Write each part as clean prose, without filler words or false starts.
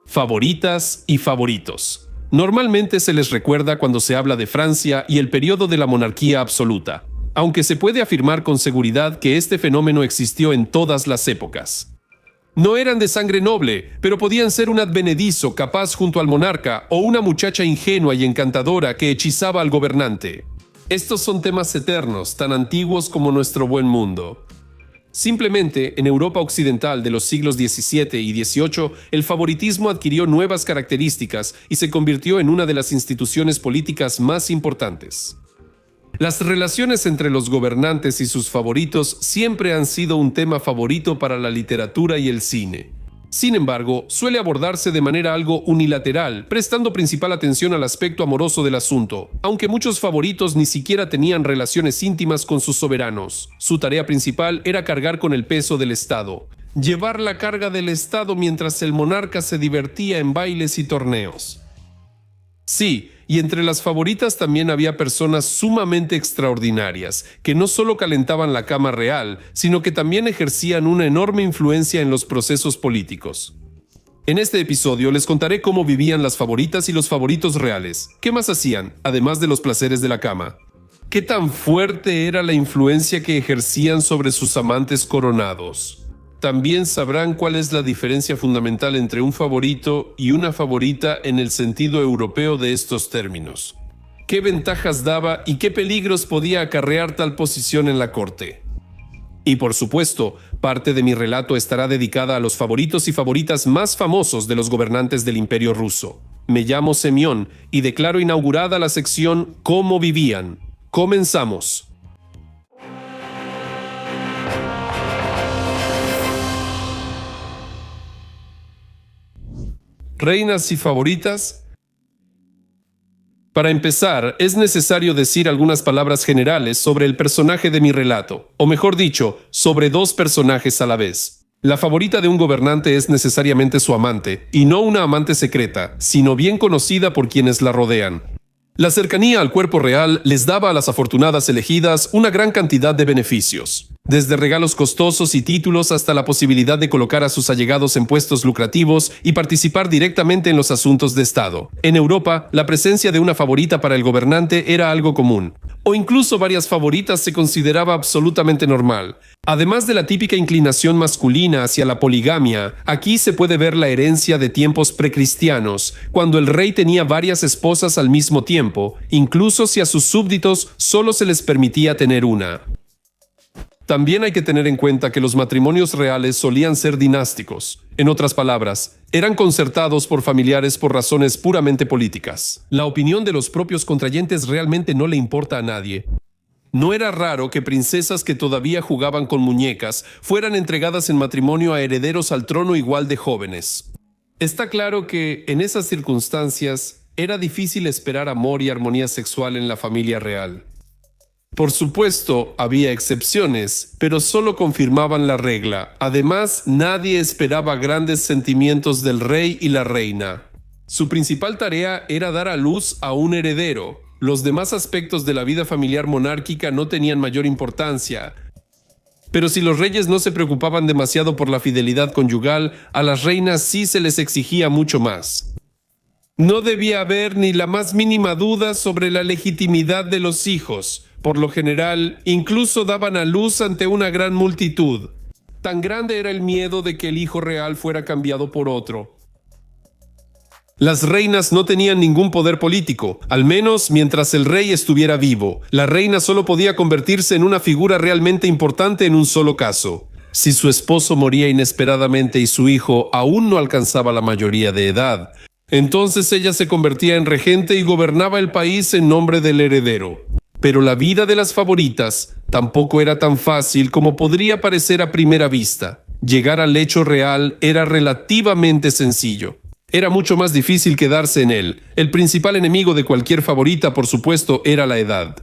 Favoritas y favoritos. Normalmente se les recuerda cuando se habla de Francia y el periodo de la monarquía absoluta, aunque se puede afirmar con seguridad que este fenómeno existió en todas las épocas. No eran de sangre noble, pero podían ser un advenedizo capaz junto al monarca o una muchacha ingenua y encantadora que hechizaba al gobernante. Estos son temas eternos, tan antiguos como nuestro buen mundo. Simplemente, en Europa occidental de los siglos XVII y XVIII, el favoritismo adquirió nuevas características y se convirtió en una de las instituciones políticas más importantes. Las relaciones entre los gobernantes y sus favoritos siempre han sido un tema favorito para la literatura y el cine. Sin embargo, suele abordarse de manera algo unilateral, prestando principal atención al aspecto amoroso del asunto, aunque muchos favoritos ni siquiera tenían relaciones íntimas con sus soberanos. Su tarea principal era cargar con el peso del Estado, llevar la carga del Estado mientras el monarca se divertía en bailes y torneos. Sí, y entre las favoritas también había personas sumamente extraordinarias, que no solo calentaban la cama real, sino que también ejercían una enorme influencia en los procesos políticos. En este episodio les contaré cómo vivían las favoritas y los favoritos reales. ¿Qué más hacían, además de los placeres de la cama? ¿Qué tan fuerte era la influencia que ejercían sobre sus amantes coronados? También sabrán cuál es la diferencia fundamental entre un favorito y una favorita en el sentido europeo de estos términos. ¿Qué ventajas daba y qué peligros podía acarrear tal posición en la corte? Y por supuesto, parte de mi relato estará dedicada a los favoritos y favoritas más famosos de los gobernantes del Imperio Ruso. Me llamo Semyon y declaro inaugurada la sección ¿Cómo vivían? ¡Comenzamos! Reinas y favoritas. Para empezar, es necesario decir algunas palabras generales sobre el personaje de mi relato, o mejor dicho, sobre dos personajes a la vez. La favorita de un gobernante es necesariamente su amante, y no una amante secreta, sino bien conocida por quienes la rodean. La cercanía al cuerpo real les daba a las afortunadas elegidas una gran cantidad de beneficios, desde regalos costosos y títulos hasta la posibilidad de colocar a sus allegados en puestos lucrativos y participar directamente en los asuntos de Estado. En Europa, la presencia de una favorita para el gobernante era algo común, o incluso varias favoritas se consideraba absolutamente normal. Además de la típica inclinación masculina hacia la poligamia, aquí se puede ver la herencia de tiempos precristianos, cuando el rey tenía varias esposas al mismo tiempo, incluso si a sus súbditos solo se les permitía tener una. También hay que tener en cuenta que los matrimonios reales solían ser dinásticos. En otras palabras, eran concertados por familiares por razones puramente políticas. La opinión de los propios contrayentes realmente no le importa a nadie. No era raro que princesas que todavía jugaban con muñecas fueran entregadas en matrimonio a herederos al trono igual de jóvenes. Está claro que, en esas circunstancias, era difícil esperar amor y armonía sexual en la familia real. Por supuesto, había excepciones, pero solo confirmaban la regla. Además, nadie esperaba grandes sentimientos del rey y la reina. Su principal tarea era dar a luz a un heredero. Los demás aspectos de la vida familiar monárquica no tenían mayor importancia. Pero si los reyes no se preocupaban demasiado por la fidelidad conyugal, a las reinas sí se les exigía mucho más. No debía haber ni la más mínima duda sobre la legitimidad de los hijos. Por lo general, incluso daban a luz ante una gran multitud. Tan grande era el miedo de que el hijo real fuera cambiado por otro. Las reinas no tenían ningún poder político, al menos mientras el rey estuviera vivo. La reina solo podía convertirse en una figura realmente importante en un solo caso: si su esposo moría inesperadamente y su hijo aún no alcanzaba la mayoría de edad. Entonces ella se convertía en regente y gobernaba el país en nombre del heredero. Pero la vida de las favoritas tampoco era tan fácil como podría parecer a primera vista. Llegar al lecho real era relativamente sencillo. Era mucho más difícil quedarse en él. El principal enemigo de cualquier favorita, por supuesto, era la edad.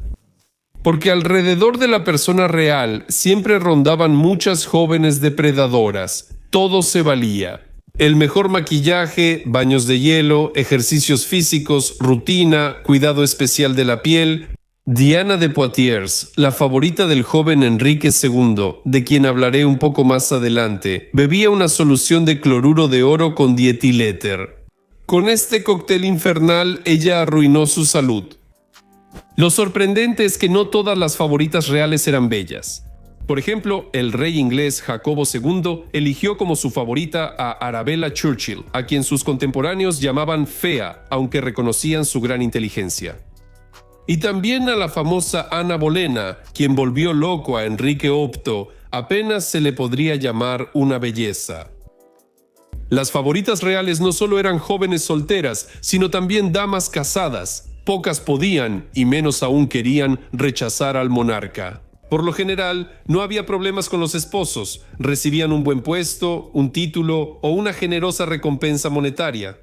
Porque alrededor de la persona real siempre rondaban muchas jóvenes depredadoras. Todo se valía. El mejor maquillaje, baños de hielo, ejercicios físicos, rutina, cuidado especial de la piel. Diana de Poitiers, la favorita del joven Enrique II, de quien hablaré un poco más adelante, bebía una solución de cloruro de oro con dietiléter. Con este cóctel infernal, ella arruinó su salud. Lo sorprendente es que no todas las favoritas reales eran bellas. Por ejemplo, el rey inglés Jacobo II eligió como su favorita a Arabella Churchill, a quien sus contemporáneos llamaban fea, aunque reconocían su gran inteligencia. Y también a la famosa Ana Bolena, quien volvió loco a Enrique VIII, apenas se le podría llamar una belleza. Las favoritas reales no solo eran jóvenes solteras, sino también damas casadas. Pocas podían, y menos aún querían, rechazar al monarca. Por lo general, no había problemas con los esposos, recibían un buen puesto, un título o una generosa recompensa monetaria.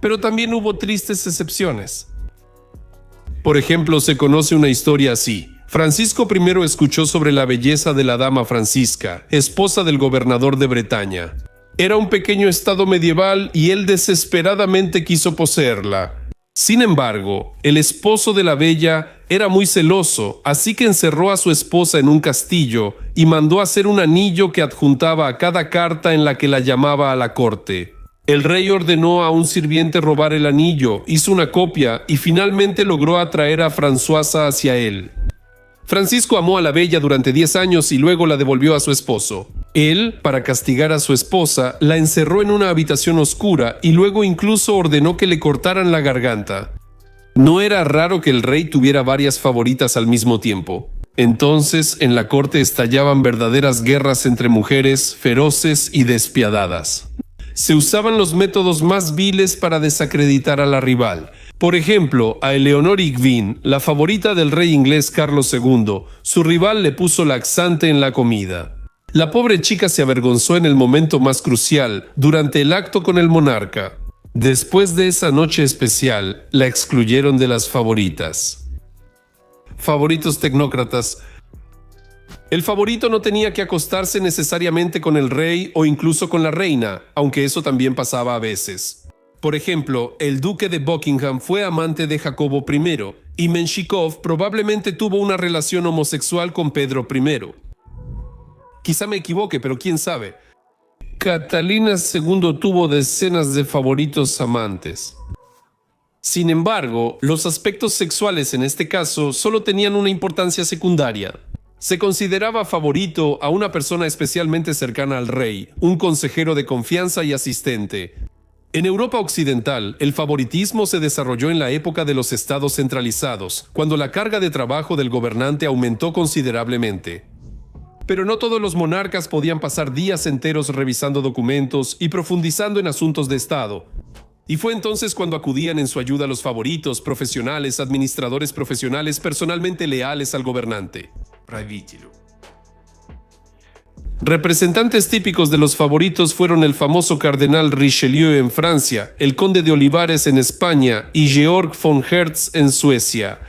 Pero también hubo tristes excepciones. Por ejemplo, se conoce una historia así. Francisco I escuchó sobre la belleza de la dama Francisca, esposa del gobernador de Bretaña. Era un pequeño estado medieval y él desesperadamente quiso poseerla. Sin embargo, el esposo de la bella era muy celoso, así que encerró a su esposa en un castillo y mandó hacer un anillo que adjuntaba a cada carta en la que la llamaba a la corte. El rey ordenó a un sirviente robar el anillo, hizo una copia y finalmente logró atraer a Françoisa hacia él. Francisco amó a la bella durante 10 años y luego la devolvió a su esposo. Él, para castigar a su esposa, la encerró en una habitación oscura y luego incluso ordenó que le cortaran la garganta. No era raro que el rey tuviera varias favoritas al mismo tiempo. Entonces, en la corte estallaban verdaderas guerras entre mujeres feroces y despiadadas. Se usaban los métodos más viles para desacreditar a la rival. Por ejemplo, a Eleonor Igvin, la favorita del rey inglés Carlos II, su rival le puso laxante en la comida. La pobre chica se avergonzó en el momento más crucial, durante el acto con el monarca. Después de esa noche especial, la excluyeron de las favoritas. Favoritos tecnócratas. El favorito no tenía que acostarse necesariamente con el rey o incluso con la reina, aunque eso también pasaba a veces. Por ejemplo, el duque de Buckingham fue amante de Jacobo I y Menshikov probablemente tuvo una relación homosexual con Pedro I. Quizá me equivoque, pero quién sabe. Catalina II tuvo decenas de favoritos amantes. Sin embargo, los aspectos sexuales en este caso solo tenían una importancia secundaria. Se consideraba favorito a una persona especialmente cercana al rey, un consejero de confianza y asistente. En Europa Occidental, el favoritismo se desarrolló en la época de los estados centralizados, cuando la carga de trabajo del gobernante aumentó considerablemente. Pero no todos los monarcas podían pasar días enteros revisando documentos y profundizando en asuntos de estado. Y fue entonces cuando acudían en su ayuda los favoritos, profesionales, administradores profesionales personalmente leales al gobernante. Representantes típicos de los favoritos fueron el famoso cardenal Richelieu en Francia, el conde de Olivares en España y Georg von Hertz en Suecia.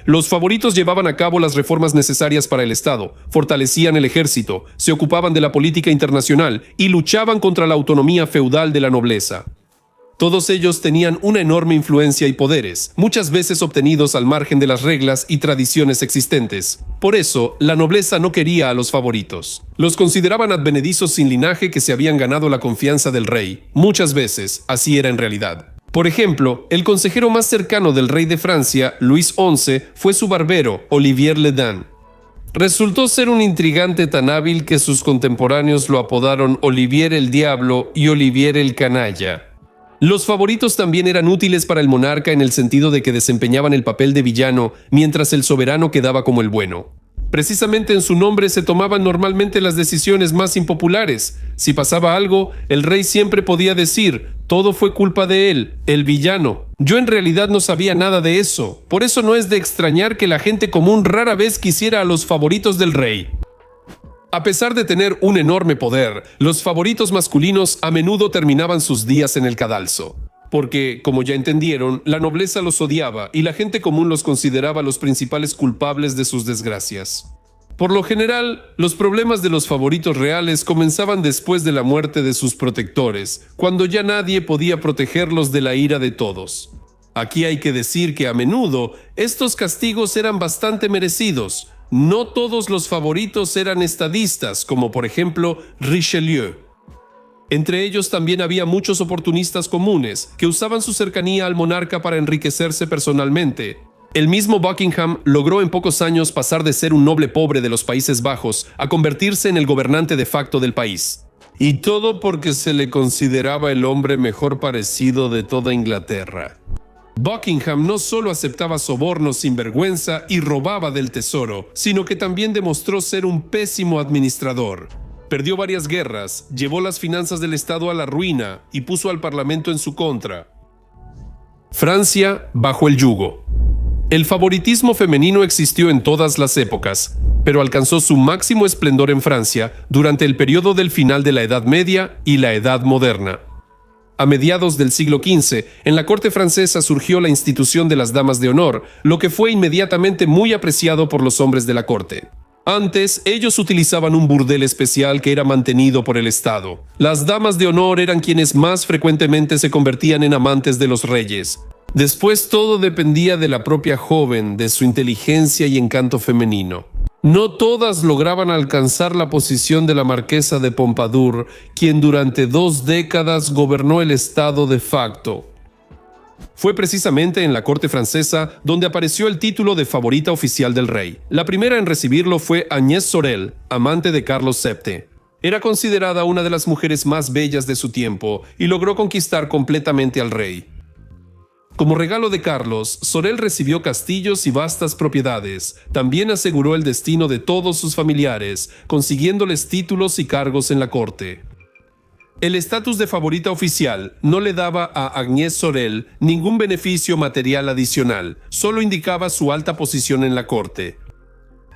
Los favoritos llevaban a cabo las reformas necesarias para el Estado, fortalecían el ejército, se ocupaban de la política internacional y luchaban contra la autonomía feudal de la nobleza. Todos ellos tenían una enorme influencia y poderes, muchas veces obtenidos al margen de las reglas y tradiciones existentes. Por eso, la nobleza no quería a los favoritos. Los consideraban advenedizos sin linaje que se habían ganado la confianza del rey. Muchas veces, así era en realidad. Por ejemplo, el consejero más cercano del rey de Francia, Luis XI, fue su barbero, Olivier le Dain. Resultó ser un intrigante tan hábil que sus contemporáneos lo apodaron Olivier el Diablo y Olivier el Canalla. Los favoritos también eran útiles para el monarca en el sentido de que desempeñaban el papel de villano, mientras el soberano quedaba como el bueno. Precisamente en su nombre se tomaban normalmente las decisiones más impopulares. Si pasaba algo, el rey siempre podía decir, todo fue culpa de él, el villano. Yo en realidad no sabía nada de eso. Por eso no es de extrañar que la gente común rara vez quisiera a los favoritos del rey. A pesar de tener un enorme poder, los favoritos masculinos a menudo terminaban sus días en el cadalso. Porque, como ya entendieron, la nobleza los odiaba y la gente común los consideraba los principales culpables de sus desgracias. Por lo general, los problemas de los favoritos reales comenzaban después de la muerte de sus protectores, cuando ya nadie podía protegerlos de la ira de todos. Aquí hay que decir que a menudo estos castigos eran bastante merecidos. No todos los favoritos eran estadistas, como por ejemplo Richelieu. Entre ellos también había muchos oportunistas comunes que usaban su cercanía al monarca para enriquecerse personalmente. El mismo Buckingham logró en pocos años pasar de ser un noble pobre de los Países Bajos a convertirse en el gobernante de facto del país. Y todo porque se le consideraba el hombre mejor parecido de toda Inglaterra. Buckingham no solo aceptaba sobornos sin vergüenza y robaba del tesoro, sino que también demostró ser un pésimo administrador. Perdió varias guerras, llevó las finanzas del Estado a la ruina y puso al Parlamento en su contra. Francia bajo el yugo. El favoritismo femenino existió en todas las épocas, pero alcanzó su máximo esplendor en Francia durante el periodo del final de la Edad Media y la Edad Moderna. A mediados del siglo XV, en la corte francesa surgió la institución de las damas de honor, lo que fue inmediatamente muy apreciado por los hombres de la corte. Antes, ellos utilizaban un burdel especial que era mantenido por el Estado. Las damas de honor eran quienes más frecuentemente se convertían en amantes de los reyes. Después todo dependía de la propia joven, de su inteligencia y encanto femenino. No todas lograban alcanzar la posición de la marquesa de Pompadour, quien durante 2 décadas gobernó el Estado de facto. Fue precisamente en la corte francesa donde apareció el título de favorita oficial del rey. La primera en recibirlo fue Agnès Sorel, amante de Carlos VII. Era considerada una de las mujeres más bellas de su tiempo y logró conquistar completamente al rey. Como regalo de Carlos, Sorel recibió castillos y vastas propiedades. También aseguró el destino de todos sus familiares, consiguiéndoles títulos y cargos en la corte. El estatus de favorita oficial no le daba a Agnès Sorel ningún beneficio material adicional, solo indicaba su alta posición en la corte.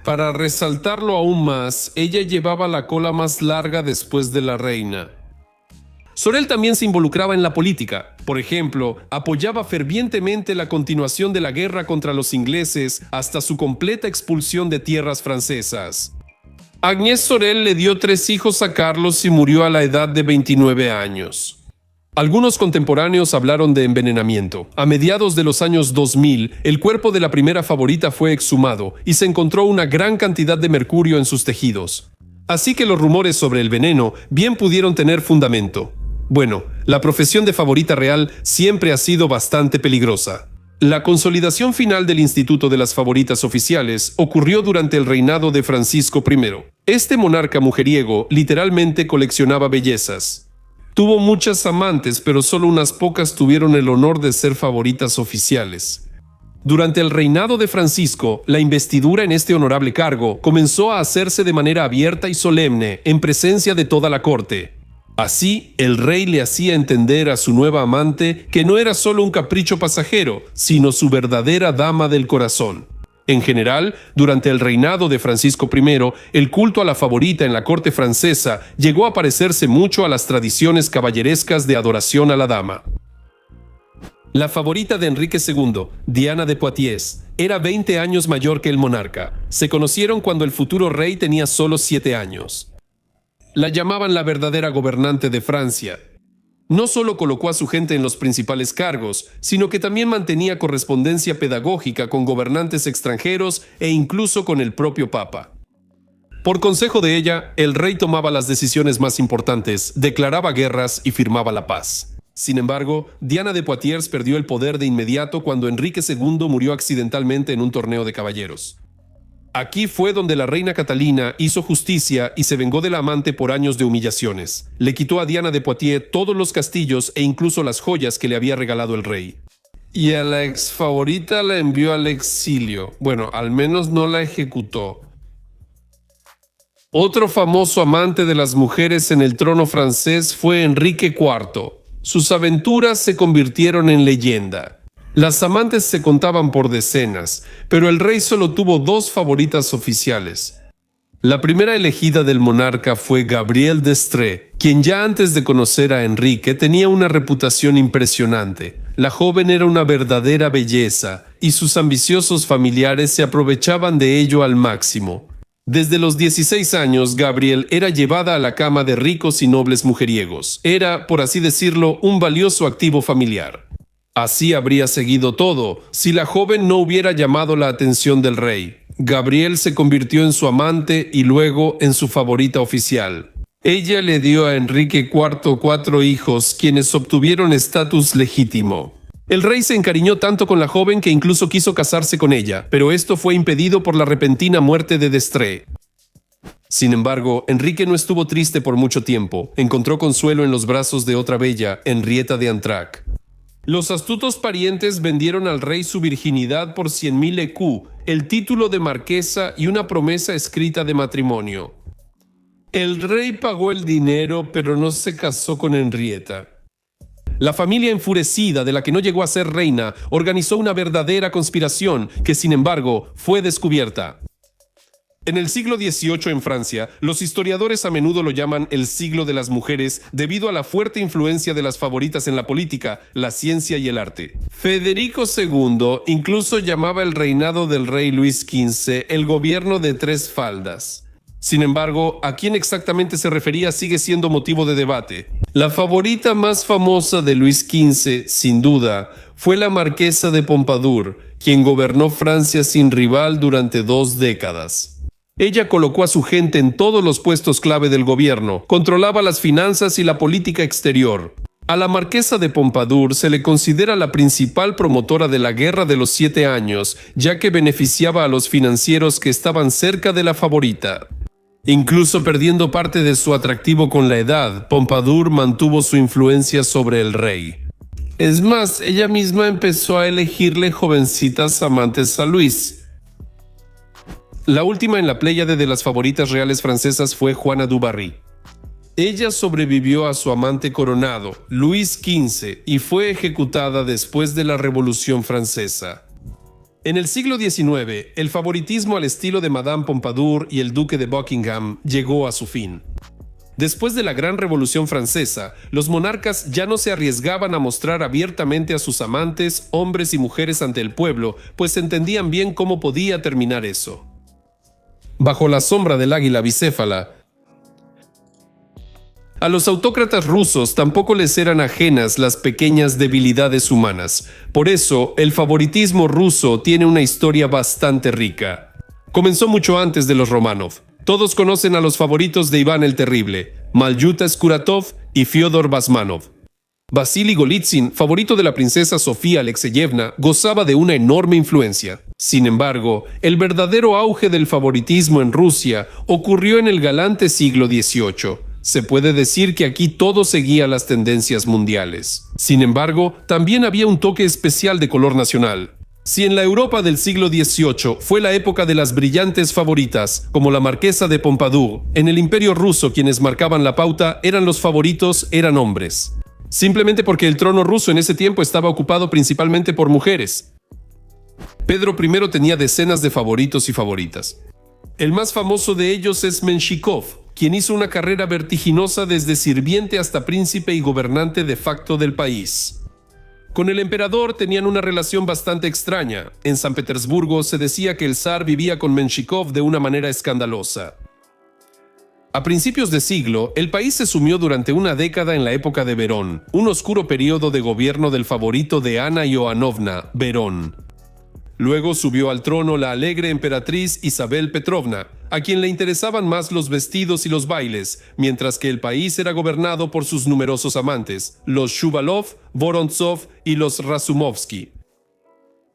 Para resaltarlo aún más, ella llevaba la cola más larga después de la reina. Sorel también se involucraba en la política. Por ejemplo, apoyaba fervientemente la continuación de la guerra contra los ingleses hasta su completa expulsión de tierras francesas. Agnès Sorel le dio 3 hijos a Carlos y murió a la edad de 29 años. Algunos contemporáneos hablaron de envenenamiento. A mediados de los años 2000, el cuerpo de la primera favorita fue exhumado y se encontró una gran cantidad de mercurio en sus tejidos. Así que los rumores sobre el veneno bien pudieron tener fundamento. Bueno, la profesión de favorita real siempre ha sido bastante peligrosa. La consolidación final del Instituto de las Favoritas Oficiales ocurrió durante el reinado de Francisco I. Este monarca mujeriego literalmente coleccionaba bellezas. Tuvo muchas amantes, pero solo unas pocas tuvieron el honor de ser favoritas oficiales. Durante el reinado de Francisco, la investidura en este honorable cargo comenzó a hacerse de manera abierta y solemne en presencia de toda la corte. Así, el rey le hacía entender a su nueva amante que no era solo un capricho pasajero, sino su verdadera dama del corazón. En general, durante el reinado de Francisco I, el culto a la favorita en la corte francesa llegó a parecerse mucho a las tradiciones caballerescas de adoración a la dama. La favorita de Enrique II, Diana de Poitiers, era 20 años mayor que el monarca. Se conocieron cuando el futuro rey tenía solo 7 años. La llamaban la verdadera gobernante de Francia. No solo colocó a su gente en los principales cargos, sino que también mantenía correspondencia pedagógica con gobernantes extranjeros e incluso con el propio Papa. Por consejo de ella, el rey tomaba las decisiones más importantes, declaraba guerras y firmaba la paz. Sin embargo, Diana de Poitiers perdió el poder de inmediato cuando Enrique II murió accidentalmente en un torneo de caballeros. Aquí fue donde la reina Catalina hizo justicia y se vengó de la amante por años de humillaciones. Le quitó a Diana de Poitiers todos los castillos e incluso las joyas que le había regalado el rey. Y a la ex favorita la envió al exilio. Bueno, al menos no la ejecutó. Otro famoso amante de las mujeres en el trono francés fue Enrique IV. Sus aventuras se convirtieron en leyenda. Las amantes se contaban por decenas, pero el rey solo tuvo 2 favoritas oficiales. La primera elegida del monarca fue Gabrielle d'Estrées, quien ya antes de conocer a Enrique tenía una reputación impresionante. La joven era una verdadera belleza y sus ambiciosos familiares se aprovechaban de ello al máximo. Desde los 16 años, Gabrielle era llevada a la cama de ricos y nobles mujeriegos. Era, por así decirlo, un valioso activo familiar. Así habría seguido todo si la joven no hubiera llamado la atención del rey. Gabrielle se convirtió en su amante y luego en su favorita oficial. Ella le dio a Enrique IV 4 hijos, quienes obtuvieron estatus legítimo. El rey se encariñó tanto con la joven que incluso quiso casarse con ella, pero esto fue impedido por la repentina muerte de D'Estrées. Sin embargo, Enrique no estuvo triste por mucho tiempo. Encontró consuelo en los brazos de otra bella, Henrietta de Antrac. Los astutos parientes vendieron al rey su virginidad por 100.000 écus, el título de marquesa y una promesa escrita de matrimonio. El rey pagó el dinero, pero no se casó con Henrietta. La familia enfurecida, de la que no llegó a ser reina, organizó una verdadera conspiración que, sin embargo, fue descubierta. En el siglo XVIII en Francia, los historiadores a menudo lo llaman el siglo de las mujeres debido a la fuerte influencia de las favoritas en la política, la ciencia y el arte. Federico II incluso llamaba el reinado del rey Luis XV el gobierno de 3 faldas. Sin embargo, a quién exactamente se refería sigue siendo motivo de debate. La favorita más famosa de Luis XV, sin duda, fue la marquesa de Pompadour, quien gobernó Francia sin rival durante 2 décadas. Ella colocó a su gente en todos los puestos clave del gobierno, controlaba las finanzas y la política exterior. A la marquesa de Pompadour se le considera la principal promotora de la Guerra de los 7 años, ya que beneficiaba a los financieros que estaban cerca de la favorita. Incluso perdiendo parte de su atractivo con la edad, Pompadour mantuvo su influencia sobre el rey. Es más, ella misma empezó a elegirle jovencitas amantes a Luis. La última en la pléyade de las favoritas reales francesas fue Juana du Barry. Ella sobrevivió a su amante coronado, Luis XV, y fue ejecutada después de la Revolución Francesa. En el siglo XIX, el favoritismo al estilo de Madame Pompadour y el duque de Buckingham llegó a su fin. Después de la Gran Revolución Francesa, los monarcas ya no se arriesgaban a mostrar abiertamente a sus amantes, hombres y mujeres ante el pueblo, pues entendían bien cómo podía terminar eso. Bajo la sombra del águila bicéfala, a los autócratas rusos tampoco les eran ajenas las pequeñas debilidades humanas. Por eso, el favoritismo ruso tiene una historia bastante rica. Comenzó mucho antes de los Románov. Todos conocen a los favoritos de Iván el Terrible, Malyuta Skuratov y Fyodor Basmanov. Vasily Golitsyn, favorito de la princesa Sofía Alexeyevna, gozaba de una enorme influencia. Sin embargo, el verdadero auge del favoritismo en Rusia ocurrió en el galante siglo XVIII. Se puede decir que aquí todo seguía las tendencias mundiales. Sin embargo, también había un toque especial de color nacional. Si en la Europa del siglo XVIII fue la época de las brillantes favoritas, como la marquesa de Pompadour, en el Imperio ruso quienes marcaban la pauta eran los favoritos, eran hombres. Simplemente porque el trono ruso en ese tiempo estaba ocupado principalmente por mujeres. Pedro I tenía decenas de favoritos y favoritas. El más famoso de ellos es Menshikov, quien hizo una carrera vertiginosa desde sirviente hasta príncipe y gobernante de facto del país. Con el emperador tenían una relación bastante extraña. En San Petersburgo se decía que el zar vivía con Menshikov de una manera escandalosa. A principios de siglo, el país se sumió durante una década en la época de Berón, un oscuro periodo de gobierno del favorito de Ana Ioannovna, Berón. Luego subió al trono la alegre emperatriz Isabel Petrovna, a quien le interesaban más los vestidos y los bailes, mientras que el país era gobernado por sus numerosos amantes, los Shuvalov, Vorontsov y los Razumovsky.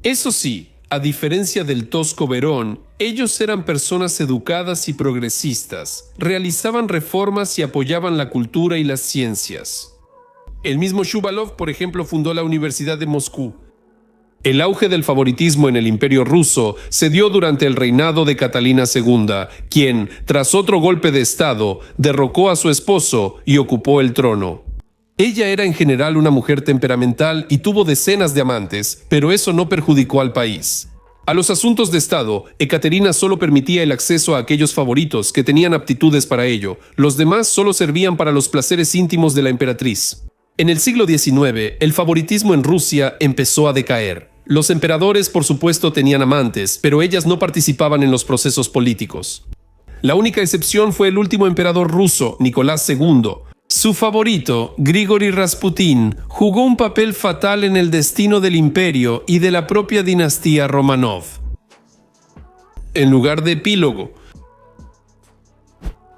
Eso sí, a diferencia del tosco Berón, ellos eran personas educadas y progresistas, realizaban reformas y apoyaban la cultura y las ciencias. El mismo Shuvalov, por ejemplo, fundó la Universidad de Moscú. El auge del favoritismo en el Imperio ruso se dio durante el reinado de Catalina II, quien, tras otro golpe de estado, derrocó a su esposo y ocupó el trono. Ella era en general una mujer temperamental y tuvo decenas de amantes, pero eso no perjudicó al país. A los asuntos de estado, Ekaterina solo permitía el acceso a aquellos favoritos que tenían aptitudes para ello. Los demás solo servían para los placeres íntimos de la emperatriz. En el siglo XIX, el favoritismo en Rusia empezó a decaer. Los emperadores, por supuesto, tenían amantes, pero ellas no participaban en los procesos políticos. La única excepción fue el último emperador ruso, Nicolás II. Su favorito, Grigori Rasputín, jugó un papel fatal en el destino del imperio y de la propia dinastía Romanov. En lugar de epílogo,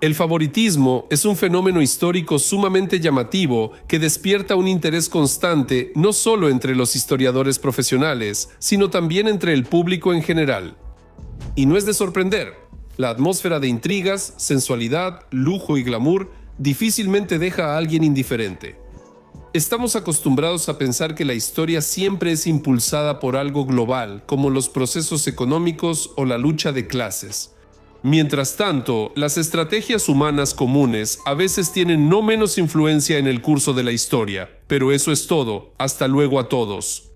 el favoritismo es un fenómeno histórico sumamente llamativo que despierta un interés constante no solo entre los historiadores profesionales, sino también entre el público en general. Y no es de sorprender, la atmósfera de intrigas, sensualidad, lujo y glamour difícilmente deja a alguien indiferente. Estamos acostumbrados a pensar que la historia siempre es impulsada por algo global, como los procesos económicos o la lucha de clases. Mientras tanto, las estrategias humanas comunes a veces tienen no menos influencia en el curso de la historia. Pero eso es todo. Hasta luego a todos.